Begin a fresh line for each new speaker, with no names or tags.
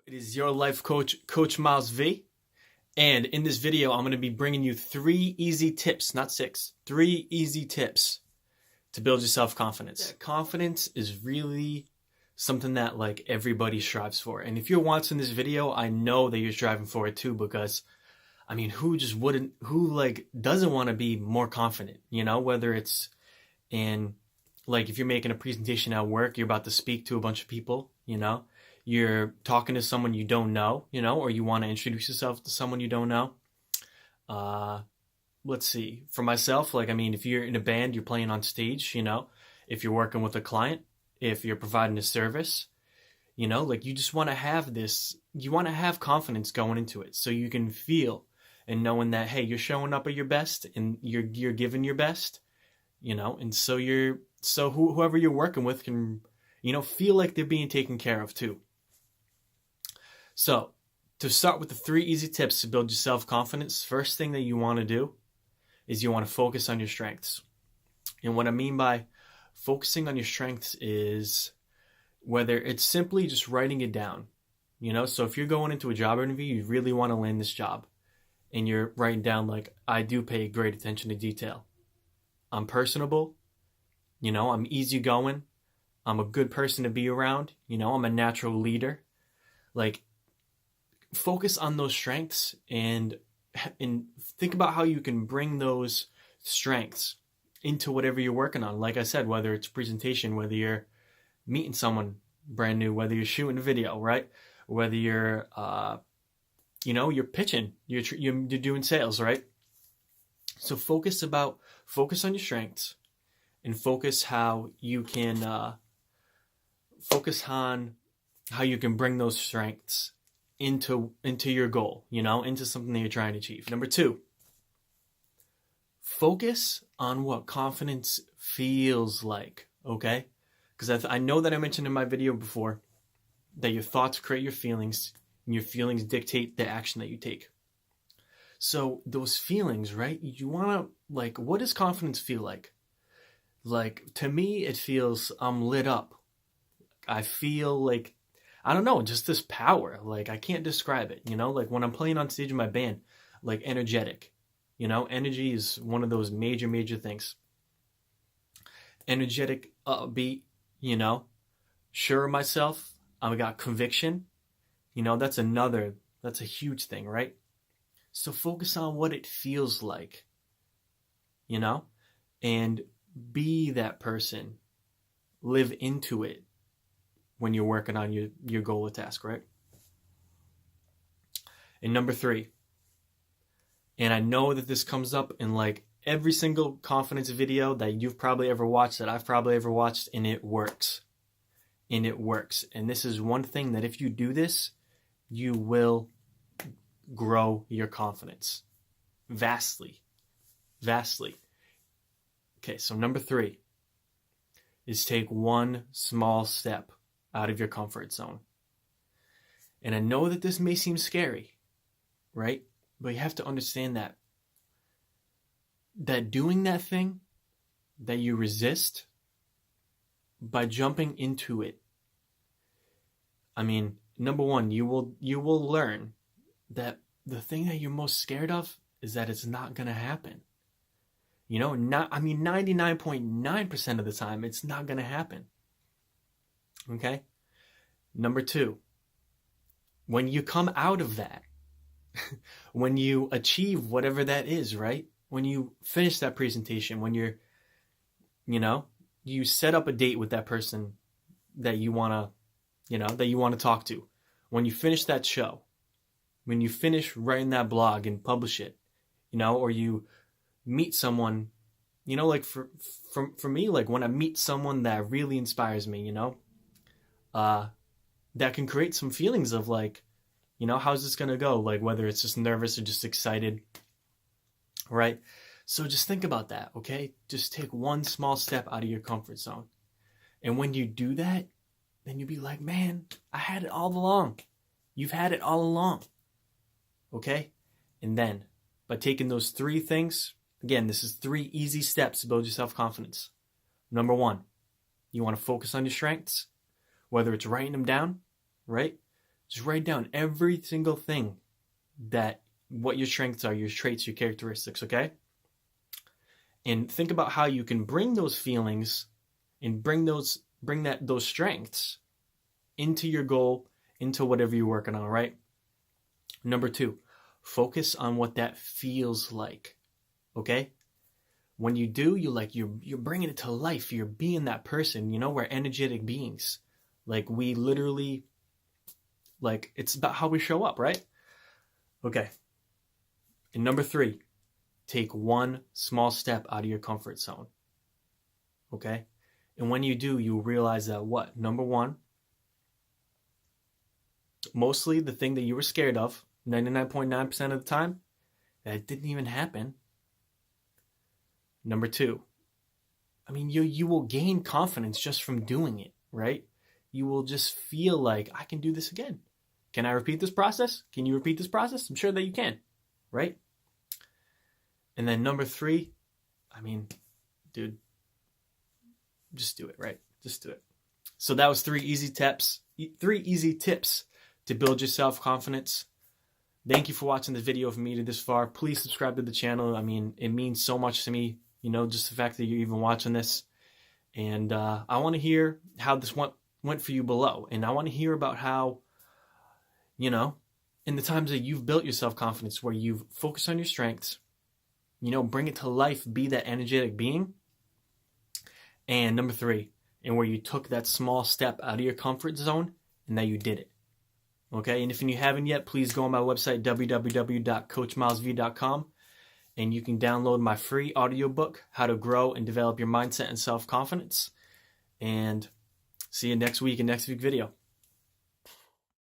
It is your life coach, Coach Miles V. And in this video, I'm going to be bringing you 3 easy tips, not 6, 3 easy tips to build your self-confidence. Confidence is really something that like everybody strives for. And if you're watching this video, I know that you're striving for it too, because I mean, who doesn't want to be more confident, you know, whether it's in, like, if you're making a presentation at work, you're about to speak to a bunch of people, you know, you're talking to someone you don't know, you know, or you want to introduce yourself to someone you don't know. Let's see, for myself, like, I mean, if you're in a band, you're playing on stage, you know, if you're working with a client, if you're providing a service, you know, like, you just want to have this, you want to have confidence going into it so you can feel and knowing that, hey, you're showing up at your best and you're giving your best, you know, and so whoever you're working with can, you know, feel like they're being taken care of too. So to start with the 3 easy tips to build your self-confidence, first thing that you want to do is you want to focus on your strengths. And what I mean by focusing on your strengths is whether it's simply just writing it down, you know, so if you're going into a job interview, you really want to land this job and you're writing down, like, I do pay great attention to detail. I'm personable, you know, I'm easygoing, I'm a good person to be around, you know, I'm a natural leader. Like, focus on those strengths and think about how you can bring those strengths into whatever you're working on. Like I said, whether it's presentation, whether you're meeting someone brand new, whether you're shooting a video, right? Whether you're, you know, you're pitching, you're doing sales, right? So focus on your strengths and focus how you can, focus on how you can bring those strengths into your goal, you know, into something that you're trying to achieve. Number 2, focus on what confidence feels like, okay? Because I know that I mentioned in my video before that your thoughts create your feelings and your feelings dictate the action that you take. So those feelings, right? You want to, like, what does confidence feel like? Like, to me, it feels I'm lit up. I feel like, I don't know, just this power. Like, I can't describe it, you know? Like, when I'm playing on stage in my band, like, energetic. You know, energy is one of those major things. Energetic, upbeat, you know? Sure of myself. I've got conviction. You know, that's a huge thing, right? So focus on what it feels like, you know? And be that person. Live into it when you're working on your goal or task, right? And number 3, and I know that this comes up in like every single confidence video that you've probably ever watched, that I've probably ever watched, and it works. And it works. And this is one thing that if you do this, you will grow your confidence vastly. Okay, so number 3 is take one small step out of your comfort zone. And I know that this may seem scary, right? But you have to understand that doing that thing that you resist, by jumping into it, I mean, number 1, you will learn that the thing that you're most scared of is that it's not going to happen. You know, 99.9% of the time, it's not going to happen. Okay? Number 2, when you come out of that, when you achieve whatever that is, right? When you finish that presentation, when you're, you know, you set up a date with that person that you want to, you know, that you want to talk to. When you finish that show, when you finish writing that blog and publish it, you know, or you meet someone, you know, like for me, like when I meet someone that really inspires me, you know, that can create some feelings of like, you know, how's this going to go? Like whether it's just nervous or just excited, right? So just think about that, okay? Just take one small step out of your comfort zone. And when you do that, then you'll be like, man, I had it all along. You've had it all along, okay? And then by taking those 3 things, again, this is 3 easy steps to build your self-confidence. Number 1, you want to focus on your strengths, whether it's writing them down, right? Just write down every single thing what your strengths are, your traits, your characteristics, okay? And think about how you can bring those feelings and bring those strengths into your goal, into whatever you're working on, right? Number 2, focus on what that feels like, okay? When you do, you're bringing it to life. You're being that person. We're energetic beings. Like, we literally, it's about how we show up, right? Okay. And number 3, take one small step out of your comfort zone. Okay? And when you do, you realize that what? Number 1, mostly the thing that you were scared of, 99.9% of the time, that didn't even happen. Number 2, you will gain confidence just from doing it, right? You will just feel like, I can do this again. Can I repeat this process? Can you repeat this process? I'm sure that you can, right? And then number 3, dude, just do it, right? Just do it. So that was 3 easy tips to build your self-confidence. Thank you for watching the video from me to this far. Please subscribe to the channel. It means so much to me, just the fact that you're even watching this. And I want to hear how this went for you below. And I want to hear about how, in the times that you've built your self-confidence, where you've focused on your strengths, bring it to life, be that energetic being. And number 3, and where you took that small step out of your comfort zone and that you did it. Okay, and if you haven't yet, please go on my website, www.coachmilesv.com, and you can download my free audiobook, How to Grow and Develop Your Mindset and Self-Confidence. And see you next week in next week's video.